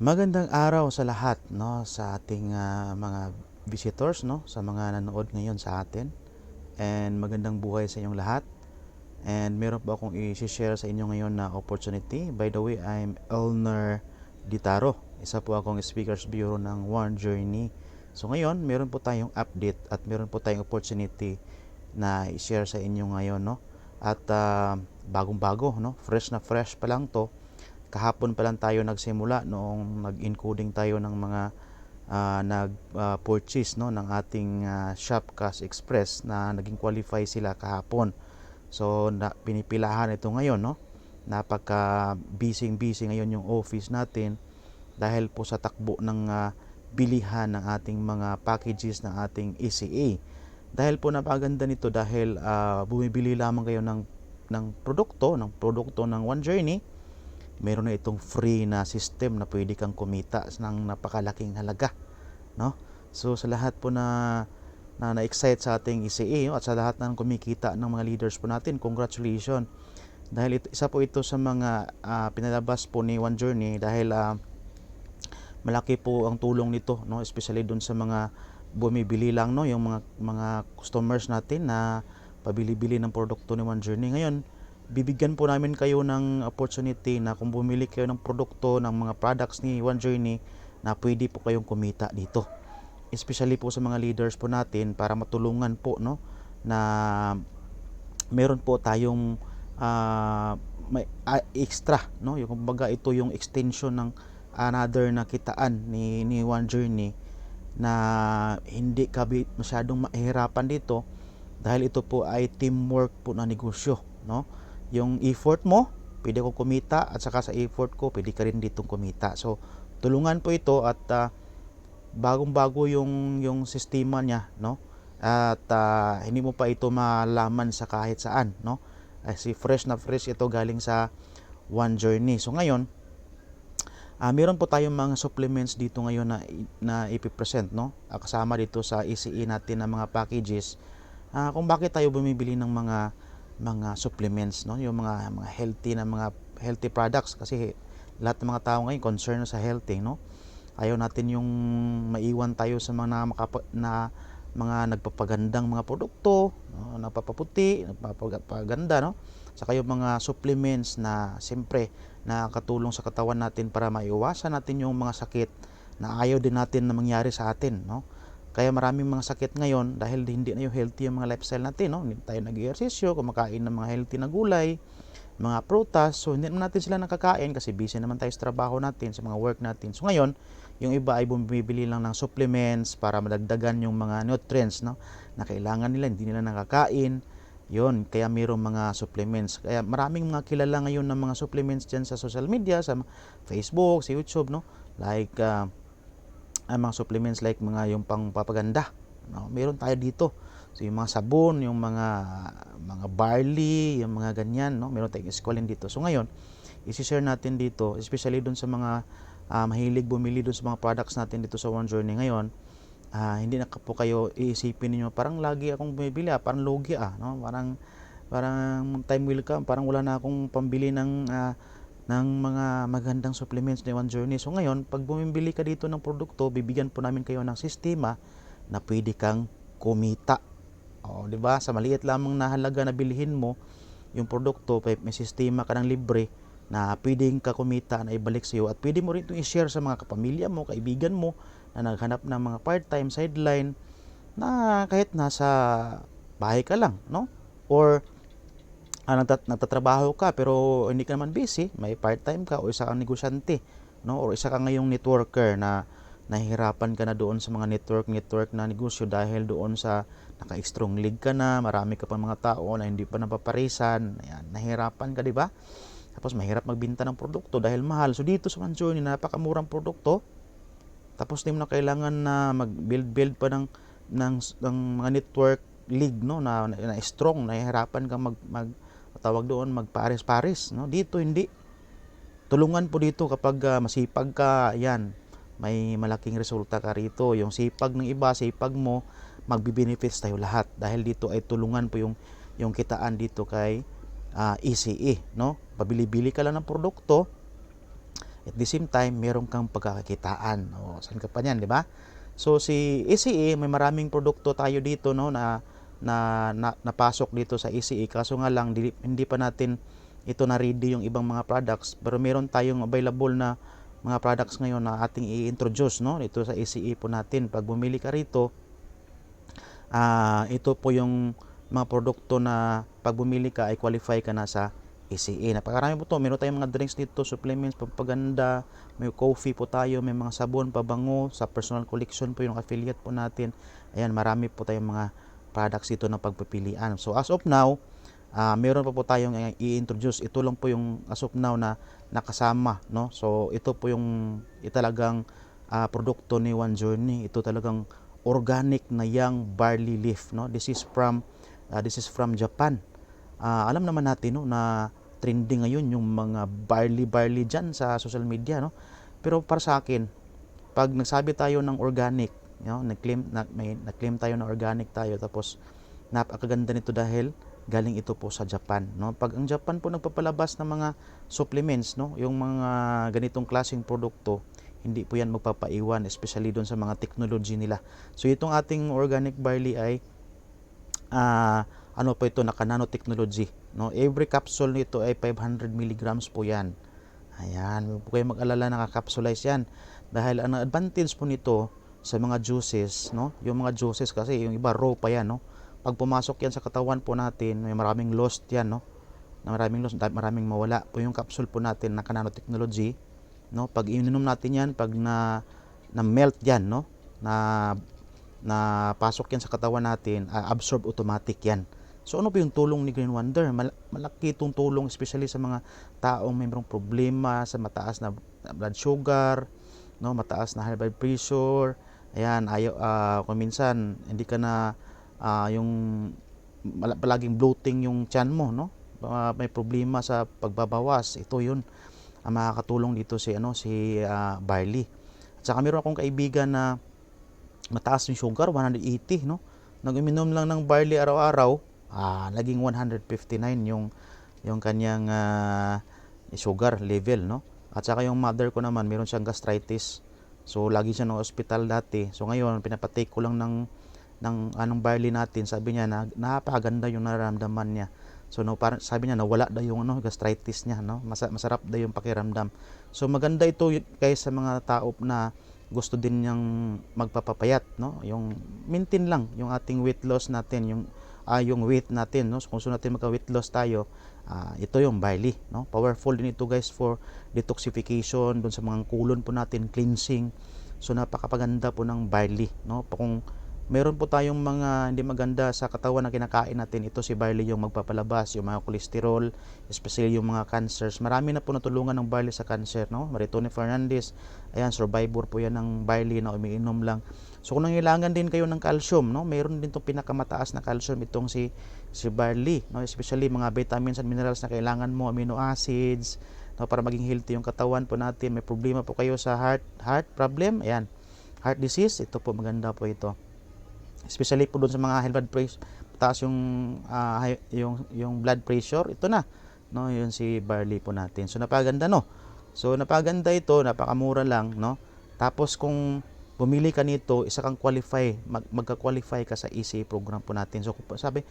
Magandang araw sa lahat, no, sa ating mga visitors, no, sa mga nanood ngayon sa atin. And magandang buhay sa inyong lahat. And meron po akong i-share sa inyo ngayon na opportunity. By the way, I'm Elner Ditaro. Isa po akong Speakers Bureau ng One Journey. So ngayon, meron po tayong update at meron po tayong opportunity na i-share sa inyo ngayon, no. At bagong-bago, no, fresh na fresh pa lang to. Kahapon pa lang tayo nagsimula noong nag-encoding tayo ng mga nag-purchase, no, ng ating Shopcash Express na naging qualify sila kahapon. So pinipilahan ito ngayon, no. Napaka busy ngayon yung office natin dahil po sa takbo ng bilihan ng ating mga packages ng ating ECA. Dahil po napaganda nito dahil bumibili lamang kayo ng produkto ng One Journey, meron na itong free na system na pwede kang kumita ng napakalaking halaga, no? So sa lahat po na na-excite sa ating ECA, at sa lahat ng kumikita ng mga leaders po natin, congratulations. Dahil isa po ito sa mga pinalabas po ni One Journey dahil malaki po ang tulong nito, no, especially dun sa mga bumibili lang, no, yung mga customers natin na pabili-bili ng produkto ni One Journey. Ngayon, bibigyan po namin kayo ng opportunity na kung bumili kayo ng produkto ng mga products ni One Journey, na pwede po kayong kumita dito. Especially po sa mga leaders po natin para matulungan po, no, na meron po tayong may extra, no, yung kumbaga ito yung extension ng another na kitaan ni One Journey na hindi ka masyadong mahirapan dito dahil ito po ay teamwork po na negosyo, no. Yung effort mo, pwede ko kumita, at saka sa effort ko, pwede ka rin ditong kumita. So, tulungan po ito, at bagong-bago yung sistema niya, no? At hindi mo pa ito malaman sa kahit saan, no? Kasi fresh na fresh ito galing sa One Journey. So, ngayon, meron po tayong mga supplements dito ngayon na ipipresent, no? Kasama dito sa ECE natin na mga packages. Kung bakit tayo bumibili ng mga supplements, no, yung mga healthy products, kasi lahat ng mga tao ngayon concerned sa healthy, no. Ayaw natin yung maiwan tayo sa mga nagpapagandang mga produkto, no, nagpapaputi, nagpapaganda, no. Saka yung mga supplements na siyempre nakakatulong sa katawan natin para maiwasan natin yung mga sakit na ayaw din natin na mangyari sa atin, no. Kaya maraming mga sakit ngayon dahil hindi na yung healthy yung mga lifestyle natin, no? Hindi tayo nag-ehersisyo, kumakain ng mga healthy na gulay, mga prutas. So hindi naman natin sila nakakain kasi busy naman tayo sa trabaho natin, sa mga work natin. So ngayon, yung iba ay bumibili lang ng supplements para madagdagan yung mga nutrients, no, na kailangan nila, hindi nila nakakain. Yun, kaya mayroong mga supplements. Kaya maraming mga kilala ngayon ng mga supplements dyan sa social media, sa Facebook, sa YouTube, no? Like ang mga supplements like mga yung pangpapaganda, no? Meron tayo dito. So yung mga sabon, yung mga barley, yung mga ganyan, no? Meron tayong eskwalin dito. So ngayon, i-share natin dito, especially dun sa mga mahilig bumili dun sa mga products natin dito sa One Journey ngayon. Hindi na po kayo iisipin niyo parang lagi akong bumibili, parang lugi, no? Parang time will come, parang wala na akong pambili ng mga magandang supplements ni One Journey. So ngayon, pag bumibili ka dito ng produkto, bibigyan po namin kayo ng sistema na pwede kang kumita. O, di ba? Sa maliit lamang na halaga na bilhin mo yung produkto, may sistema ka ng libre na pwedeng ka kumita na ibalik sa iyo, at pwede mo rin itong i-share sa mga kapamilya mo, kaibigan mo na naghanap ng mga part-time sideline na kahit nasa bahay ka lang, no? Or nagtatrabaho ka pero hindi ka naman busy, may part-time ka, o isa kang negosyante, no, or isa ka ngayong networker na nahihirapan ka na doon sa mga network na negosyo dahil doon sa naka-strong league ka na, marami ka pang mga tao na hindi pa napaparisan. Ayan, nahihirapan ka, di ba? Tapos mahirap magbenta ng produkto dahil mahal. So dito sa One Journey, napakamurang produkto. Tapos hindi mo na kailangan na mag-build pa ng mga network league, no, na strong, nahihirapan kang tawag doon, magpares-pares, no. Dito hindi. Tulungan po dito kapag masipag ka, yan, may malaking resulta ka rito. Yung sipag ng iba, sipag mo, magbi-benefits tayo lahat dahil dito ay tulungan po yung kitaan dito kay ECE, no. Pabili-bili ka lang ng produkto, At the same time, meron kang pagkakakitaan. O, saan ka pa niyan, di ba? So si ECE, may maraming produkto tayo dito, no, na napasok dito sa ECE. Kaso nga lang, hindi pa natin ito na ready yung ibang mga products. Pero meron tayong available na mga products ngayon na ating i-introduce, no, dito sa ECE po natin. Pag bumili ka rito, ito po yung mga produkto na pag bumili ka ay qualify ka na sa ECE. Napakarami po to. Meron tayong mga drinks dito, supplements, pampaganda, may coffee po tayo, may mga sabon, pabango, sa personal collection po yung affiliate po natin. Ayan, marami po tayong mga products dito na pagpipilian. So as of now, meron pa po tayong i-introduce. Ito lang po yung as of now na nakasama, no? So ito po yung talagang produkto ni One Journey. Ito talagang organic na young barley leaf, no? This is from Japan. Alam naman natin, no, na trending ngayon yung mga barley diyan sa social media, no? Pero para sa akin, pag nagsabi tayo ng organic, no, nag-claim tayo na organic tayo, tapos napakaganda nito dahil galing ito po sa Japan, no? Pag ang Japan po nagpapalabas ng mga supplements, no, yung mga ganitong klaseng produkto, hindi po yan magpapaiwan, especially doon sa mga technology nila. So itong ating organic barley ay ano po ito, naka nanotechnology, no? Every capsule nito ay 500 milligrams po yan. Ayan, huwag po kayo mag-alala, naka-capsulize yan. Dahil ang advantage po nito sa mga juices, no? Yung mga juices kasi yung iba raw pa yan, no? Pag pumasok yan sa katawan po natin, may maraming lost yan, no? Maraming mawala po yung capsule po natin, naka nanotechnology, no? Pag ininom natin yan, pag na melt yan, no, na pasok yan sa katawan natin, absorb automatic yan. So ano po yung tulong ni Green Wonder? Malaki itong tulong, especially sa mga taong may problema sa mataas na blood sugar, no, mataas na high blood pressure. Ayan, kung minsan hindi ka na yung palaging bloating yung tiyan mo, no? May problema sa pagbabawas. Ito yun ang makakatulong dito si barley. At saka meron akong kaibigan na mataas yung sugar, 180, no? Nag-uminom lang ng barley araw-araw, naging 159 yung kanyang sugar level, no? At saka yung mother ko naman, meron siyang gastritis. So lagi siya ng hospital dati. So ngayon pinapatake ko lang ng anong barley natin. Sabi niya na napakaganda yung nararamdaman niya. So no, parang sabi niya nawala daw yung gastritis niya, no? Masarap daw yung pakiramdam. So maganda ito guys sa mga tao na gusto din niyang magpapapayat, no? Yung maintain lang yung ating weight loss natin, yung weight natin, no? So kung gusto natin magka-weight loss tayo, ito yung barley, no? Powerful din ito guys for detoxification, doon sa mga kulon po natin, cleansing. So napakapaganda po ng barley, no? Kung meron po tayong mga hindi maganda sa katawan na kinakain natin, ito si barley yung magpapalabas, yung mga cholesterol, especially yung mga cancers. Marami na po natulungan ng barley sa cancer, no? Maritone Fernandez, ayan, survivor po yan ng barley na umiinom lang. So kung nangailangan din kayo ng calcium, no, meron din itong pinakamataas na calcium itong si barley, no, especially mga vitamins and minerals na kailangan mo, amino acids, no, para maging healthy yung katawan po natin. May problema po kayo sa heart problem, ayan, heart disease, ito po maganda po ito. Especially po doon sa mga high blood pressure, taas yung blood pressure, ito na, no, yun si barley po natin. So napaganda, no. So napaganda ito, napakamura lang, no. Tapos kung bumili ka nito, isa kang qualify, magka-qualify ka sa ECE program po natin. So sabi,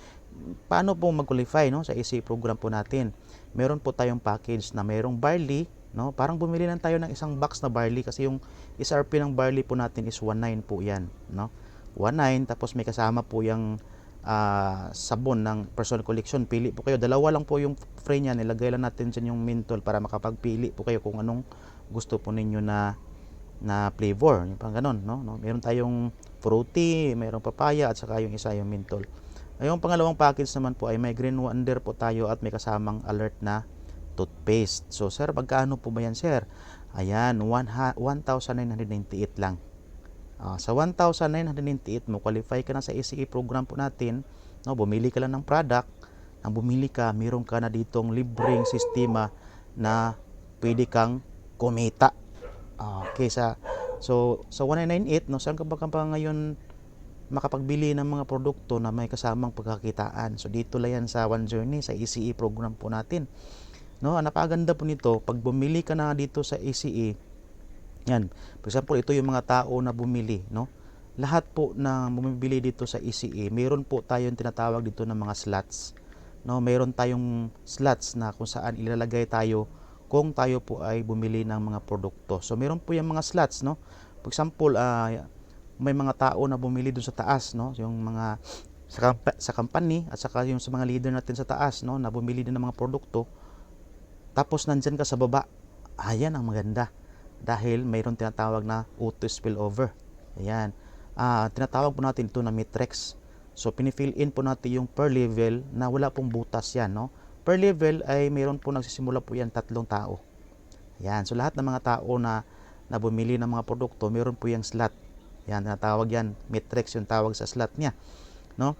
paano po mag-qualify, no, sa ECE program po natin? Meron po tayong package na mayroong barley, no. Parang bumili lang tayo ng isang box na barley kasi yung SRP ng barley po natin is 19 po yan, no. 19, tapos may kasama po yung sabon ng personal collection. Pili po kayo, dalawa lang po yung free niya, nilagay lang natin dyan yung menthol para makapagpili po kayo kung anong gusto po ninyo na flavor, yung pang ganon, no? Meron tayong fruity, mayroong papaya, at saka yung isa yung menthol. Yung pangalawang package naman po ay may Green Wonder po tayo at may kasamang alert na toothpaste. So sir, magkano po ba yan sir? Ayan, 1,998 lang. Sa 1,998 mo, qualify ka na sa ECE program po natin, no? Bumili ka lang ng product. Nang bumili ka, meron ka na ditong libreng sistema na pwede kang kumita. Okay, so sa 1,998, no, saan ka ba ngayon makapagbili ng mga produkto na may kasamang pagkakitaan? So dito lang yan sa One Journey, sa ECE program po natin. No, ang napakaganda po nito, pag bumili ka na dito sa ACE, yan. For example, ito yung mga tao na bumili, no? Lahat po na bumibili dito sa ECE, mayroon po tayong tinatawag dito ng mga slots. No, mayroon tayong slots na kung saan ilalagay tayo kung tayo po ay bumili ng mga produkto. So, mayroon po yung mga slots, no? For example, may mga tao na bumili doon sa taas, no? Yung mga sa company at saka yung sa mga leader natin sa taas, no, na bumili din ng mga produkto. Tapos nandyan ka sa baba. Ayan ang maganda. Dahil mayroon tinatawag na auto spillover. Ayan. Tinatawag po natin ito na matrix. So, pinifill in po natin yung per level na wala pong butas yan. No? Per level ay mayroon po nagsisimula po yan 3 tao. Ayan. So, lahat ng mga tao na bumili ng mga produkto, mayroon po yung slot. Ayan, tinatawag yan. Matrix yung tawag sa slot niya. No?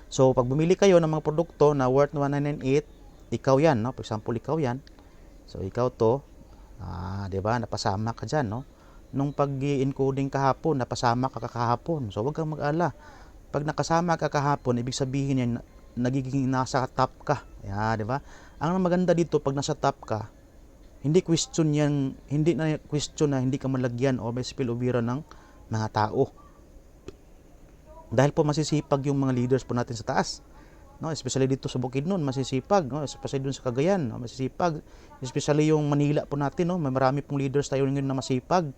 So, pag bumili kayo ng mga produkto na worth 198, ikaw yan. No? For example, ikaw yan. So, ikaw to. 'Di ba? Napasama ka diyan, no? Nung pag-encoding kahapon, napasama ka kahapon. So, wag kang mag-alala. Pag nakasama ka kahapon, ibig sabihin yan nagiging nasa top ka. 'di ba? Ang maganda dito pag nasa top ka, hindi na question na hindi ka malagyan o may spillover ng mga tao. Dahil po masisipag yung mga leaders po natin sa taas. No, especially dito sa Bukidnon, masisipag, no, especially doon sa Cagayan, no, masisipag, especially yung Manila po natin, no, may marami pong leaders tayo ngayon na masipag.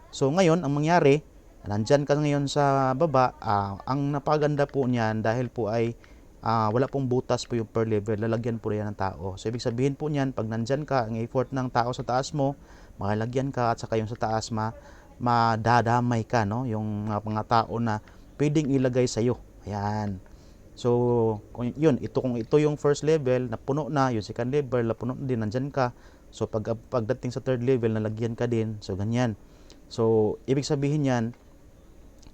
So ngayon, ang mangyari, nandyan ka ngayon sa baba, ang napaganda po niyan dahil po ay wala pong butas po yung per level, lalagyan po yan ng tao. So ibig sabihin po niyan, pag nandyan ka, ang effort ng tao sa taas mo, makalagyan ka at saka yung sa taas madadamay ka, no, yung mga tao na pwedeng ilagay sa iyo. Ayan. So, kung ito yung first level, napuno na, yung second level, napuno na din, nandyan ka. So, pagdating sa third level, nalagyan ka din. So, ganyan. So, ibig sabihin yan,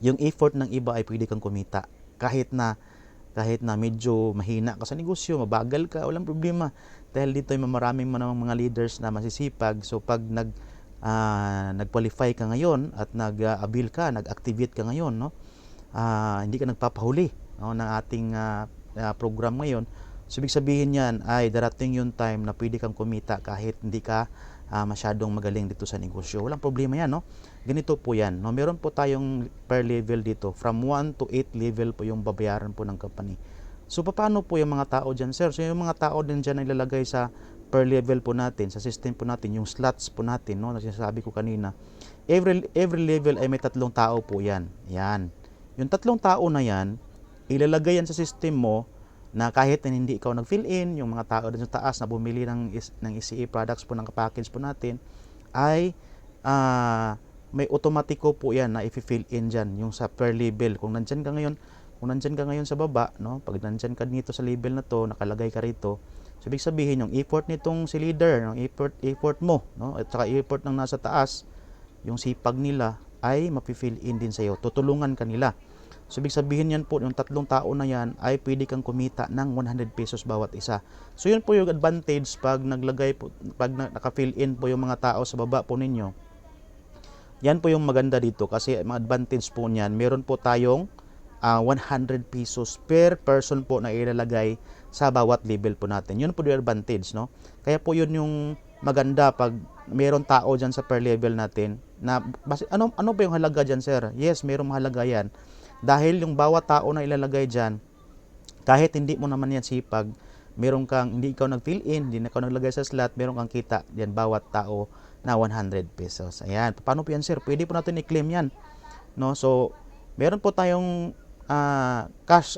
yung effort ng iba ay pwede kang kumita. Kahit na medyo mahina ka sa negosyo, mabagal ka, walang problema. Dahil dito ay maraming mga leaders na masisipag. So, pag nag-qualify ka ngayon at nag-avail ka, nag-activate ka ngayon, no? Hindi ka nagpapahuli, no, ng ating program ngayon. So, ibig sabihin yan ay darating yung time na pwede kang kumita kahit hindi ka masyadong magaling dito sa negosyo. Walang problema yan, no? Ganito po yan, no? Meron po tayong per level dito. From 1 to 8 level po yung babayaran po ng company. So, paano po yung mga tao dyan, sir? So, yung mga tao din dyan ay ilalagay sa per level po natin, sa system po natin, yung slots po natin, no? Nasasabi ko kanina. Every level ay may 3 tao po yan. Yan. Yung 3 tao na yan, ilalagay yan sa system mo na kahit na hindi ikaw nag-fill in, yung mga tao din sa taas na bumili ng ECE products po ng package po natin, ay may automatiko po yan na i-fill in dyan, yung sa per label. Kung nandyan ka ngayon sa baba, no, pag nandyan ka dito sa label na to, nakalagay ka rito, so ibig sabihin, yung effort nitong si leader, yung effort mo, no, at saka effort ng nasa taas, yung sipag nila, ay mapi-fill in din sa iyo. Tutulungan kanila. So, ibig sabihin yan po, yung 3 tao na yan ay pwede kang kumita ng 100 pesos bawat isa. So, yun po yung advantage pag naka-fill in po yung mga tao sa baba po ninyo. Yan po yung maganda dito kasi mga advantage po niyan, meron po tayong 100 pesos per person po na ilalagay sa bawat level po natin. Yun po yung advantage, no? Kaya po yun yung maganda pag meron tao dyan sa per level natin na ano ba yung halaga dyan, sir? Yes, mayroong halaga yan. Dahil yung bawat tao na ilalagay dyan, kahit hindi mo naman yan sipag, hindi ikaw nag-fill in, hindi na ikaw naglagay sa slot, meron kang kita yan bawat tao na 100 pesos. Ayan. Paano po yan, sir? Pwede po natin i-claim yan. No? So, meron po tayong cash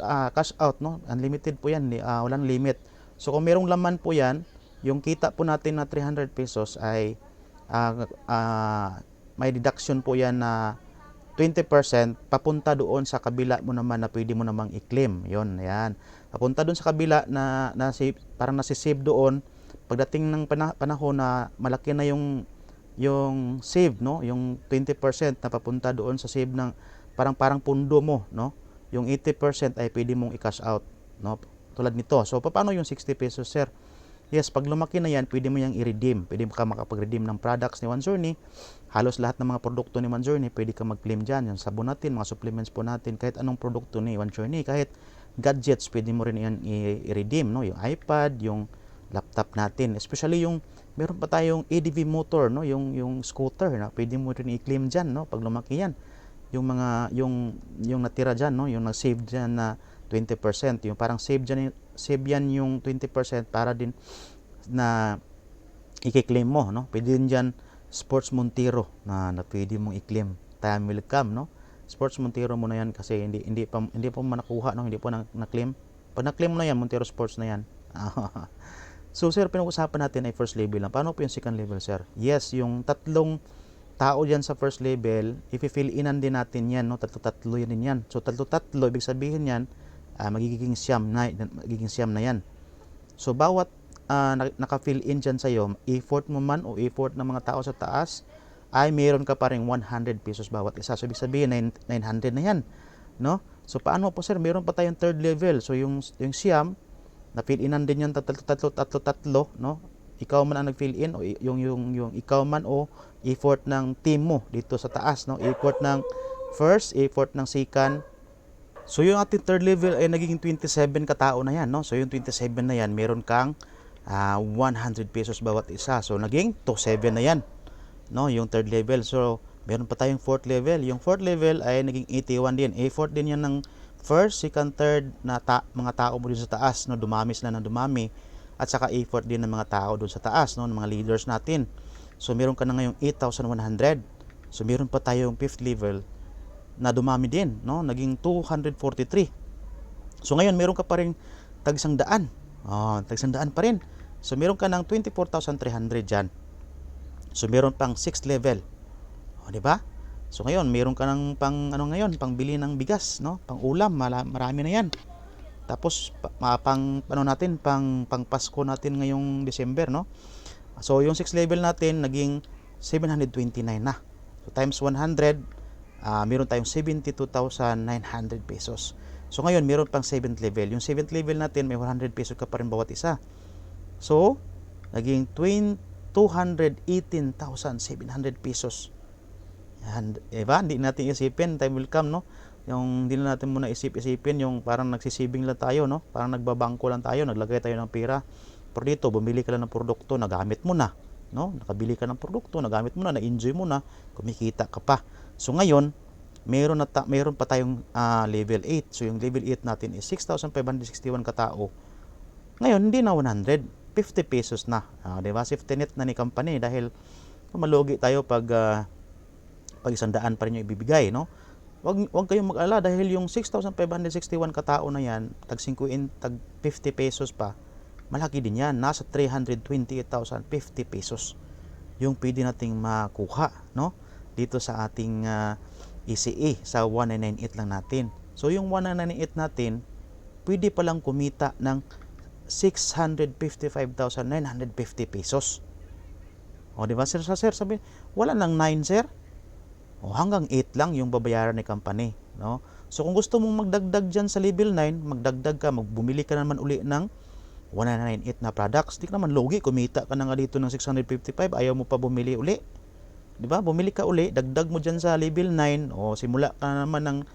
out, no? Unlimited po yan, walang limit. So, kung merong laman po yan, yung kita po natin na 300 pesos ay may deduction po yan na 20% papunta doon sa kabila mo naman na pwede mo namang i-claim. Yun, ayan. Papunta doon sa kabila na parang nasi-save doon. Pagdating ng panahon na malaki na yung save, no? Yung 20% na papunta doon sa save ng parang pundo mo, no? Yung 80% ay pwede mong i-cash out, no? Tulad nito. So, paano yung 60 pesos, sir? Yes, pag lumaki na yan, pwede mo yang i-redeem. Pwede ka makapag-redeem ng products ni One Journey. Halos lahat ng mga produkto ni One Journey, pwede ka mag-claim dyan. Yung sabon natin, mga supplements po natin, kahit anong produkto ni One Journey, kahit gadgets, pwede mo rin yan i-redeem, no? Yung iPad, yung laptop natin. Especially yung meron pa tayong ADV motor, no, yung scooter na pwede mo rin i-claim diyan, no, pag lumaki yan. Yung mga yung natira diyan, no, yung nag-save diyan na 20%, yung parang save yan yung 20% para din na i-claim mo, no. Pwede din diyan Sports Montero na pwede mong i-claim. Time will come, no. Sports Montero mo na yan kasi hindi pa manakuha, no, hindi pa na-claim. Pag na-claim mo na yan, Montero Sports na yan. So sir, pinag-usapan natin ay first level lang. Paano po yung second level, sir? Yes, yung tatlong tao dyan sa first level, i-fill inan din natin yan, no? Tatlo yan din yan. So tatlo, ibig sabihin yan, magiging siyam na yan. So bawat naka-fill in dyan sa'yo, effort mo man o effort ng mga tao sa taas, ay mayroon ka pa rin 100 pesos bawat isa. So ibig sabihin, 900 na yan, no? So paano po, sir? Meron pa tayong third level. So yung siyam, na-fill inan din yan tatlo, no? Ikaw man ang nag-fill in o yung ikaw man o effort ng team mo dito sa taas, no? Effort ng first, effort ng second. So yung ating third level ay naging 27 katao na yan, no? So yung 27 na yan, meron kang 100 pesos bawat isa. So naging 27 na yan, no? Yung third level. So meron pa tayong fourth level. Yung fourth level ay naging 81 din. Effort din yan ng first, second, third na mga tao mo din sa taas, no? Dumami sila ng dumami. At saka effort din ng mga tao doon sa taas, no? Ng mga leaders natin. So meron ka na ngayong 8,100. So meron pa tayong fifth level na dumami din, no? Naging 243. So ngayon meron ka pa rin tag-100. Tag-100 pa rin. So meron ka ng 24,300 dyan. So meron pang 6th level. Di ba? So ngayon, meron ka ng pang bili ng bigas, no? Pang ulam, marami na 'yan. Tapos pang Pasko natin ngayong December, no? So yung 6th level natin naging 729 na. So times 100, meron tayong 72,900 pesos. So ngayon, meron pang 7th level. Yung 7th level natin may 100 pesos ka pa rin bawat isa. So naging 218,700 pesos. And, diba? Hindi natin isipin, time will come, no? Yung hindi na natin muna isipin yung parang nagsisibing lang tayo, no? Parang nagbabangko lang tayo, naglagay tayo ng pera. Pero dito, bumili ka lang ng produkto, nagamit mo na, no? Nakabili ka ng produkto, nagamit mo na, na-enjoy mo na, kumikita ka pa. So ngayon, meron pa tayong level 8. So yung level 8 natin is 6,561 katao. Ngayon, hindi na 100, 50 pesos na. Diba? Safety net na ni company dahil malugi tayo pag 100 pa rin yung ibibigay, no? Wag kayong mag-alala dahil yung 6,561 katao na yan, tag 50 pesos pa, malaki din yan. Nasa 328,050 pesos yung pwede nating makuha, no? Dito sa ating ECE, sa 1998 lang natin. So yung 1998 natin, pwede palang kumita ng 655,950 pesos. O, di ba, sir? Sabi, wala nang 9, sir. O, hanggang 8 lang yung babayaran ni company, no? So kung gusto mong magdagdag diyan sa level 9, magdagdag ka, bumili ka naman uli ng 198 na products. Di ka naman lugi, kumita ka na nga dito ng 655, ayaw mo pa bumili uli. Di ba? Bumili ka uli, dagdag mo diyan sa level 9, o simula ka naman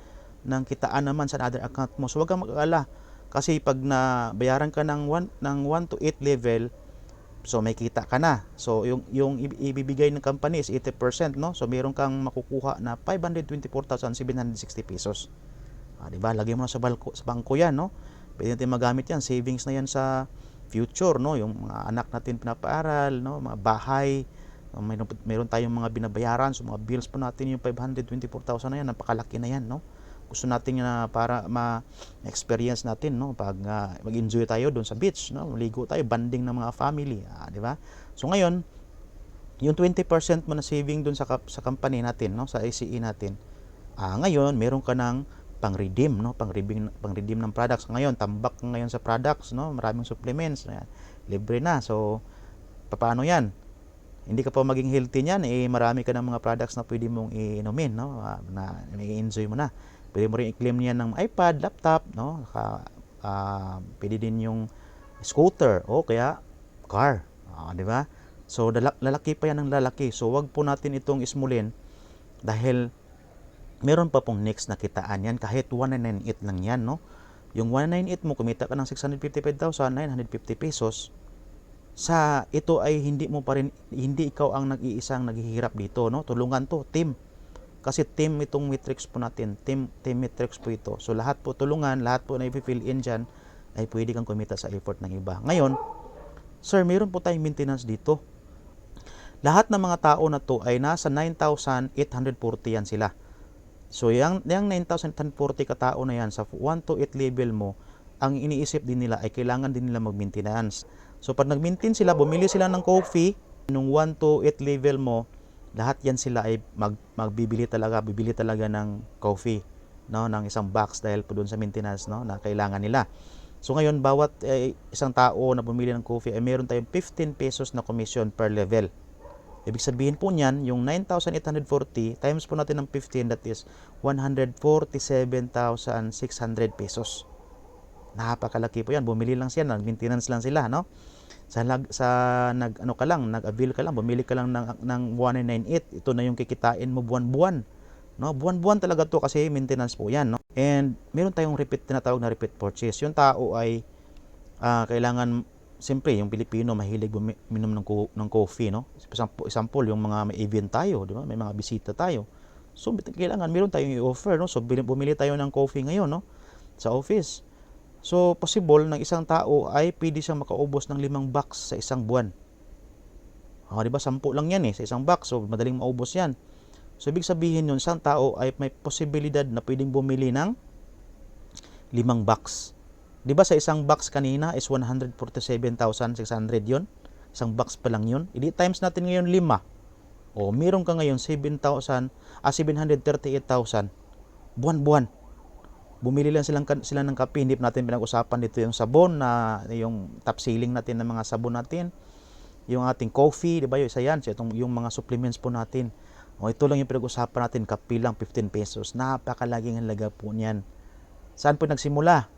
ng kitaan naman sa other account mo. So wag kang mag-alala kasi pag nabayaran ka ng 1 to 8 level, so may kita ka na. So yung ibibigay ng company is 80%, no? So meron kang makukuha na 524,760 pesos. Di ba? Lagay mo na sa bangko 'yan, no? Pwede natin magamit 'yan, savings na 'yan sa future, no? Yung mga anak natin pinapaaral, no? Mga bahay, meron tayong mga binabayaran, so mga bills pa natin yung 524,000 na 'yan, napakalaki na 'yan, no? Gusto natin na para ma-experience natin, no, pag mag-enjoy tayo doon sa beach, no, maligo tayo, banding ng mga family, di ba? So ngayon, yung 20% mo na saving doon sa company natin, no, sa ICE natin. Ngayon, meron ka ng pang-redeem, no, pang-redeem ng products. Ngayon, tambak ka ngayon sa products, no, maraming supplements, libre na. So paano 'yan? Hindi ka pa maging healthy niyan, marami ka ng mga products na pwede mong iinumin, no, na i-enjoy mo na. Pwede mo rin i-claim niyan ng iPad, laptop, no? Pwede din yung scooter o kaya car, di ba? So lalaki pa yan ng lalaki. So wag po natin itong ismulin dahil meron pa pong next na kitaan yan kahit 198 lang yan, no? Yung 198 mo, kumita ka ng 655,950 pesos, ito ay hindi ikaw ang nag-iisang naghihirap dito, no? Tulungan to, team. Kasi team itong matrix po natin, team matrix po ito. So lahat po tulungan, lahat po na i-fill in diyan ay pwede kang kumita sa effort ng iba. Ngayon, sir, meron po tayong maintenance dito. Lahat ng mga tao na to ay nasa 9,840 yan sila. So yung 9,840 katao na yan sa 1 to 8 level mo, ang iniisip din nila ay kailangan din nila mag-maintenance. So pag nag-maintain sila, bumili sila ng coffee, nung 1 to 8 level mo, lahat yan sila ay bibili talaga ng coffee, no, ng isang box dahil po doon sa maintenance, no, na kailangan nila. So ngayon, bawat isang tao na bumili ng coffee ay meron tayong 15 pesos na commission per level. Ibig sabihin po niyan, yung 9,840 times po natin ng 15, that is 147,600 pesos. Napakalaki po yan. Bumili lang siya, nag-maintenance lang sila, no? Nag-avail ka lang, bumili ka lang ng 1998, ito na yung kikitain mo buwan-buwan. No? Buwan-buwan talaga to kasi maintenance po yan, no? And meron tayong tinatawag na repeat purchase. Yung tao ay kailangan, siyempre, yung Pilipino mahilig minom ng coffee, no? Example, yung mga may event tayo, di ba? May mga bisita tayo. So, kailangan meron tayong i-offer, no? So, bumili tayo ng coffee ngayon, no? Sa office. So, possible ng isang tao ay pwede siyang makaubos ng 5 box sa isang buwan. Di ba? 10 lang yan sa isang box. So, madaling maubos yan. So, ibig sabihin yun, isang tao ay may posibilidad na pwedeng bumili ng 5 box. Di ba sa isang box kanina is 147,600 yon? Isang box pa lang yun. Hindi times natin ngayon 5. Meron ka ngayon 738,000 buwan-buwan. Bumili lang sila ng kape. Hindi natin pinag-usapan dito yung sabon, na yung top selling natin ng mga sabon natin. Yung ating coffee, di ba? Yung isa yan. Yung mga supplements po natin. Ito lang yung pinag-usapan natin. Kape lang, 15 pesos. Napakalaging halaga po niyan. Saan po nagsimula?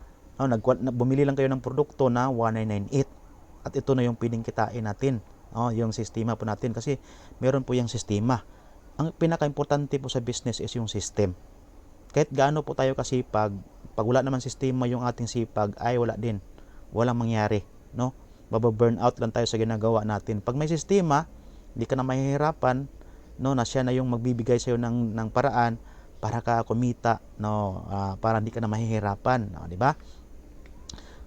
Bumili lang kayo ng produkto na 1998 at ito na yung pwedeng kitain natin, yung sistema po natin, kasi meron po yung sistema. Ang pinaka-importante po sa business is yung system. Kahit gaano po tayo kasipag, pag wala naman sistema yung ating sipag, ay walang mangyari, no? Mababurn out lang tayo sa ginagawa natin. Pag may sistema, hindi ka na mahihirapan, no, na siya na yung magbibigay sa iyo ng paraan para ka kumita, no, para hindi ka na mahihirapan, no, di ba?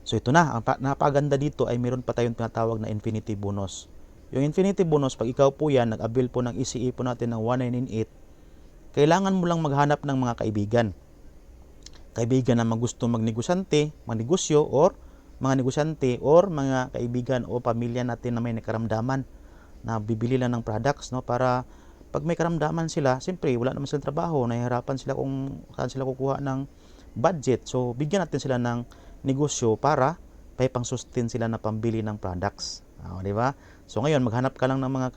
So ito na, ang napaganda dito ay meron pa tayong tinatawag na infinity bonus. Yung infinity bonus, pag ikaw po yan, nag-avail po ng ECE po natin ng 1998, kailangan mo lang maghanap ng mga kaibigan. Kaibigan na gusto magnegosyo, or mga negosyante, or mga kaibigan o pamilya natin na may nakaramdaman na bibili lang ng products, no, para pag may karamdaman sila, siyempre wala naman silang trabaho, nahihirapan sila kung saan sila kukuha ng budget. So bigyan natin sila ng negosyo para may pang-sustain sila na pambili ng products. Di ba? So ngayon, maghanap ka lang ng mga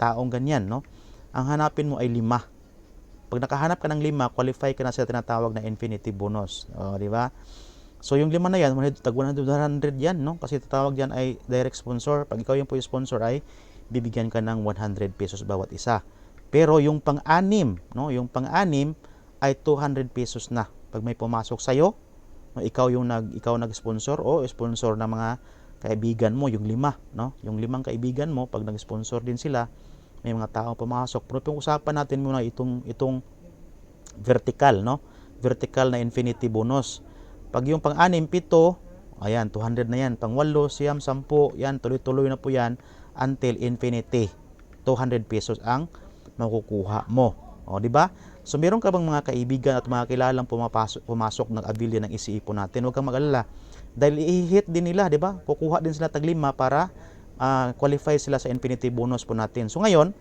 taong ganyan, no? Ang hanapin mo ay 5. Pag nakahanap ka ng 5, qualify ka na sa tinatawag na infinity bonus. Di ba? So yung 5 na yan, tag 100 yan, no? Kasi tatawag yan ay direct sponsor. Pag ikaw yung po yung sponsor, ay bibigyan ka ng 100 pesos bawat isa. Pero yung pang-anim, no? Yung pang-anim ay 200 pesos na. Pag may pumasok sa'yo, ikaw nag-sponsor o sponsor ng mga kaibigan mo, yung 5, no? Yung 5 kaibigan mo, pag nag-sponsor din sila, may mga tao pumasok. Pero yung usapan natin muna itong vertical, no? Vertical na infinity bonus. Pag yung pang-6, 7, ayan, 200 na yan. Pang-8, 9, 10, yan, tuloy-tuloy na po yan until infinity. 200 pesos ang makukuha mo. Di ba? So meron ka bang mga kaibigan at mga kilalang pumasok nag-avail ng ECE po natin? Huwag kang mag-alala. Dahil i-hit din nila, di ba? Kukuha din sila tag 5 para qualify sila sa infinity bonus po natin. So ngayon,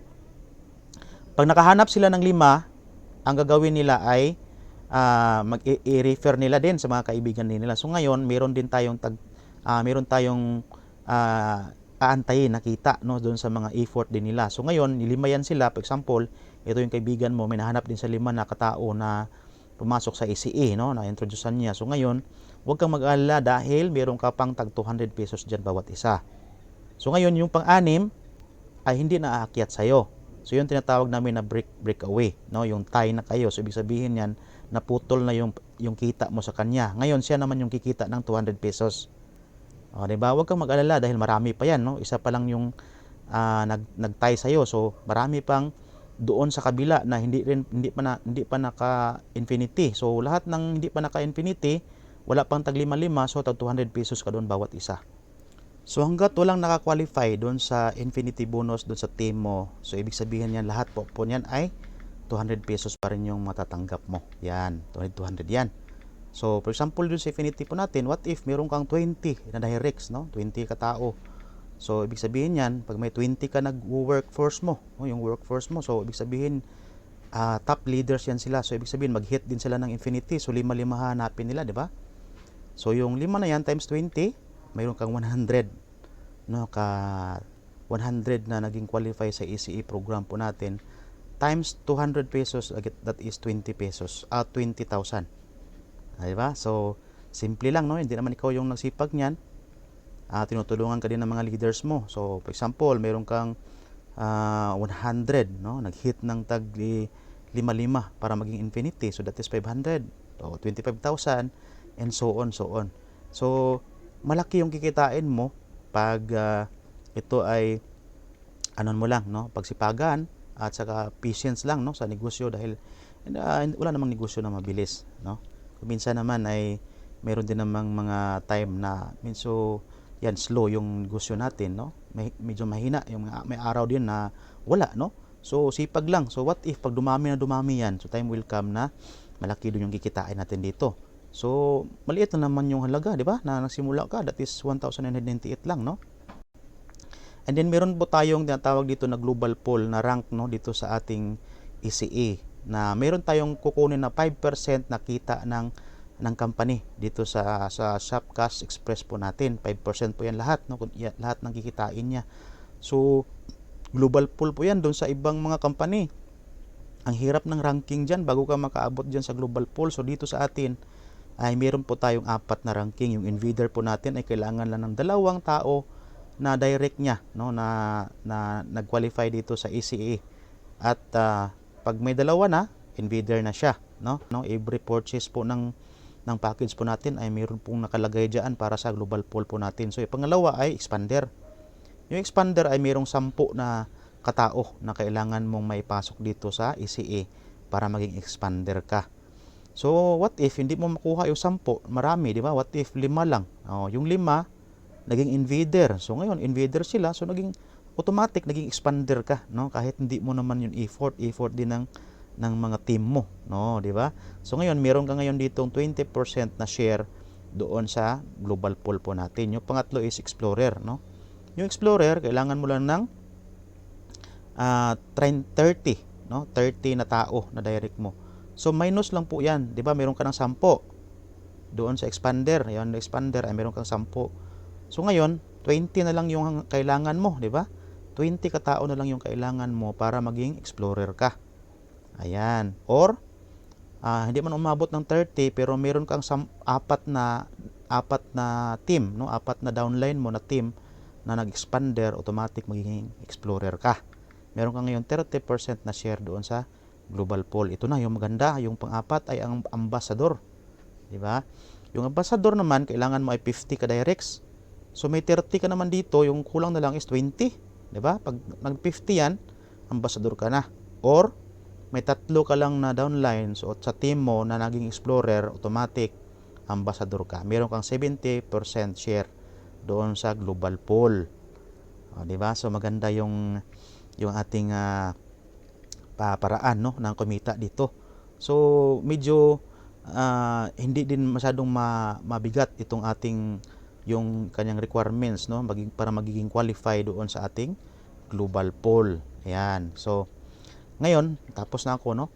pag nakahanap sila ng 5, ang gagawin nila ay mag-i-refer nila din sa mga kaibigan din nila. So ngayon, meron tayong aantayin, nakita, no, doon sa mga effort din nila. So ngayon, 5 yan sila. For example, ito yung kaibigan mo, may nahanap din sa 5 na katao na pumasok sa ECE, no, na-introducean niya. So ngayon, huwag kang mag-alala dahil meron ka pang tag 200 pesos dyan bawat isa. So ngayon, yung pang-6 ay hindi na aakyat sa'yo. So yung tinatawag namin na breakaway, no, yung tie na kayo. So ibig sabihin yan, naputol na yung kita mo sa kanya. Ngayon, siya naman yung kikita ng 200 pesos. O, 'di ba? Huwag kang mag-alala dahil marami pa 'yan, no? Isa pa lang yung nag-tie sa'yo. So, marami pang doon sa kabila na hindi pa naka-infinity. So, lahat ng hindi pa naka-infinity, wala pang tag 5-5, so tag 200 pesos ka doon bawat isa. So, hangga't walang naka-qualify doon sa infinity bonus doon sa team mo, so ibig sabihin yan lahat po niyan ay 200 pesos pa rin yung matatanggap mo. Yan, 200 yan. So, for example, doon sa infinity po natin, what if meron kang 20 na directs, no? 20 katao. So, ibig sabihin yan, pag may 20 ka nag-workforce mo, yung workforce mo, so, ibig sabihin, top leaders yan sila. So, ibig sabihin, mag-hit din sila ng infinity. So, 5-5 hanapin nila, di ba? So, yung 5 na yan times 20, mayroon kang 100. No, 100 na naging qualify sa ECE program po natin. Times 200 pesos, that is 20 pesos. 20,000. Di ba? So, simple lang, no? Hindi naman ikaw yung nagsipag niyan. Tinutulungan ka din ng mga leaders mo. So, for example, meron kang 100, no? Nag-hit ng tag 5-5 para maging infinity. So, that is 500. So, 25,000 and so on, so on. So, malaki yung kikitain mo pag ito ay anon mo lang, no? Pagsipagan at saka patience lang, no, sa negosyo dahil wala namang negosyo na mabilis, no? Minsan naman ay meron din namang mga time na yan slow yung negosyo natin, no? Medyo mahina yung may araw din na wala, no? So sipag lang. So what if pag dumami yan, so time will come na malaki din yung kikitain natin dito. So maliit na naman yung halaga, di ba? Na nagsimula ka, that is 1,998 lang, no? And then meron po tayong tinatawag dito na global poll na rank, no, dito sa ating ECE na meron tayong kukunin na 5% na kita ng company dito sa Shopcast Express po natin. 5% po yan lahat, no? Lahat ng kikitain niya. So global poll po yan doon sa ibang mga company. Ang hirap ng ranking dyan bago ka makaabot dyan sa global poll. So dito sa atin ay meron po tayong 4 na ranking. Yung invader po natin ay kailangan lang ng 2 tao na direct niya, no, na nag-qualify dito sa ECE. At pag may 2 na, invader na siya, no? Every purchase po ng package po natin ay mayroon pong nakalagay diyan para sa global pool po natin. So, yung pangalawa ay expander. Yung expander ay mayroong 10 na katao na kailangan mong maipasok dito sa ECE para maging expander ka. So, what if hindi mo makuha yung 10? Marami, di ba? What if 5 lang? Yung 5 naging invader. So ngayon, invader sila. So naging automatic, naging expander ka, no? Kahit hindi mo naman yung effort din ng mga team mo, no, di ba? So ngayon, meron ka ngayon ditong 20% na share doon sa global pool po natin. Yung pangatlo is explorer, no? Yung explorer, kailangan mo lang ng 30, no? 30 na tao na direct mo. So minus lang po 'yan, 'di ba? Meron ka ng 10 doon sa expander. Ayun, expander ay meron kang 10. So ngayon, 20 na lang yung kailangan mo, di ba? 20 katao na lang yung kailangan mo para maging explorer ka. Ayan. Or hindi man umabot ng 30 pero meron kang 4 na team, no? 4 na downline mo na team na nag-expander, automatic magiging explorer ka. Meron ka ngayon 30% na share doon sa global pool. Ito na yung maganda, yung pang-4 ay ang ambassador, di ba? Yung ambassador naman kailangan mo ay 50 ka directs. So may 30 ka naman dito, yung kulang na lang is 20, 'di ba? Pag nag-50 yan, ambassador ka na. Or may 3 ka lang na downline, so sa team mo na naging explorer, automatic ambassador ka. Meron kang 70% share doon sa global pool. 'Di ba? So maganda yung ating paraan, no, ng kumita dito. So medyo hindi din masyadong mabigat itong ating yung kanyang requirements, no, para magiging qualify doon sa ating global pool. Ayan. So ngayon tapos na ako, no.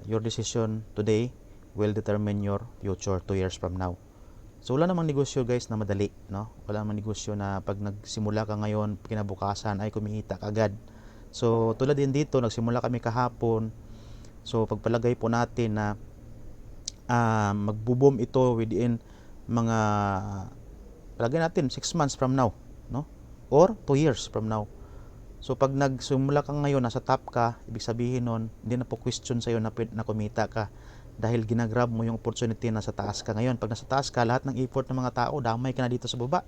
Your decision today will determine your future 2 years from now. So wala namang negosyo, guys, na madali, no. Wala namang negosyo na pag nagsimula ka ngayon, kinabukasan ay kumita kagad. So tulad din dito, nagsimula kami kahapon. So pagpalagay po natin na magbo-boom ito within mga lagay natin 6 months from now, no? Or 2 years from now. So pag nagsimula ka ngayon, nasa top ka, ibig sabihin nun, hindi na po question sa'yo na kumita ka dahil ginagrab mo yung opportunity na sa taas ka ngayon. Pag nasa taas ka, lahat ng effort ng mga tao, damay ka na dito sa baba.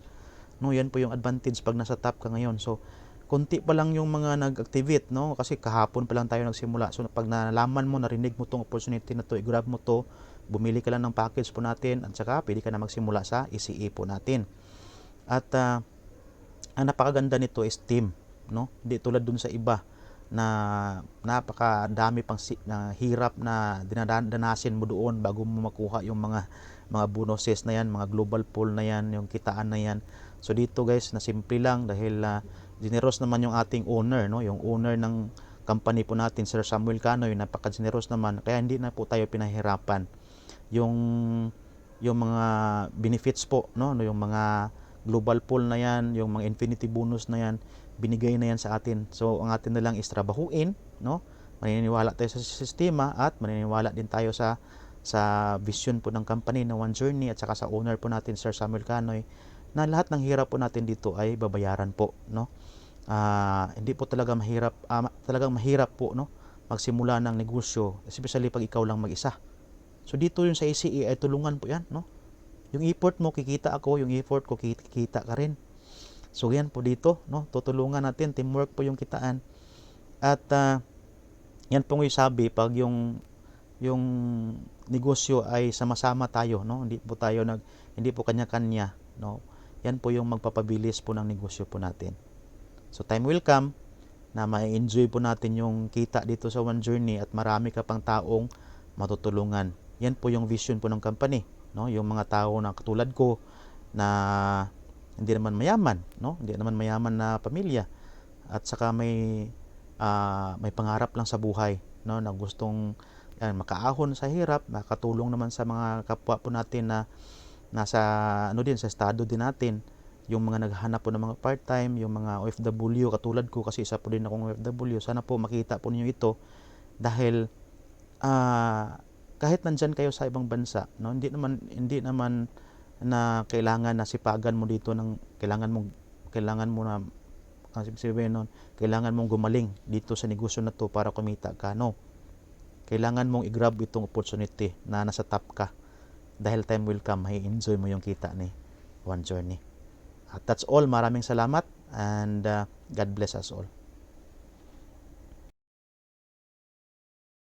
No, yan po yung advantage pag nasa top ka ngayon. So, konti pa lang yung mga nag-activate, no? Kasi kahapon pa lang tayo nagsimula. So, pag nalaman mo, narinig mo tong opportunity na to, i-grab mo to, bumili ka lang ng package po natin, at saka pwede ka na magsimula sa ECE po natin. At ang napakaganda nito is team, no? Hindi tulad dun sa iba na napakadami pang na hirap na dinadanasin mo doon bago mo makuha yung mga bonuses na yan, mga global pool na yan, yung kitaan na yan. So dito guys, na simple lang dahil generous naman yung ating owner, no? Yung owner ng company po natin, Sir Samuel Canoy, napaka-generous naman, kaya hindi na po tayo pinahirapan. Yung mga benefits po, no? Yung mga global pool na yan, yung mga infinity bonus na yan, binigay na yan sa atin. So ang atin na lang is trabahuin, no? Maniniwala tayo sa sistema at maniniwala din tayo sa vision po ng company na One Journey at saka sa owner po natin, Sir Samuel Canoy, na lahat ng hirap po natin dito ay babayaran po, no? Hindi po talaga mahirap, talagang mahirap po, no? Magsimula ng negosyo, especially pag ikaw lang mag-isa. So dito yung sa ECE ay tulungan po yan, no? Yung effort mo, kikita ako, yung effort ko, kikita ka rin. So yan po dito, no? Tutulungan natin, teamwork po yung kitaan. At yan po yung sabi, pag yung negosyo ay sama-sama tayo, no? Hindi po kanya-kanya, no? Yan po yung magpapabilis po ng negosyo po natin. So time will come na ma-enjoy po natin yung kita dito sa One Journey at marami ka pang taong matutulungan. Yan po yung vision po ng company, no? Yung mga tao na katulad ko na hindi naman mayaman, no? Hindi naman mayaman na pamilya at saka may pangarap lang sa buhay, no? Na gustong makaahon sa hirap, makatulong naman sa mga kapwa po natin na nasa sa estado din natin, yung mga naghahanap po ng mga part-time, yung mga OFW katulad ko, kasi isa po din akong OFW. Sana po makita po niyo ito dahil kahit nandyan kayo sa ibang bansa, no, hindi naman na kailangan na sipagan mo dito ng kailangan mo na kasi sabihin nun, kailangan mong gumaling dito sa negosyo na to para kumita ka. No, kailangan mong i-grab itong opportunity na nasa top ka dahil time will come, enjoy mo yung kita ni One Journey. At that's all. Maraming salamat and God bless us all.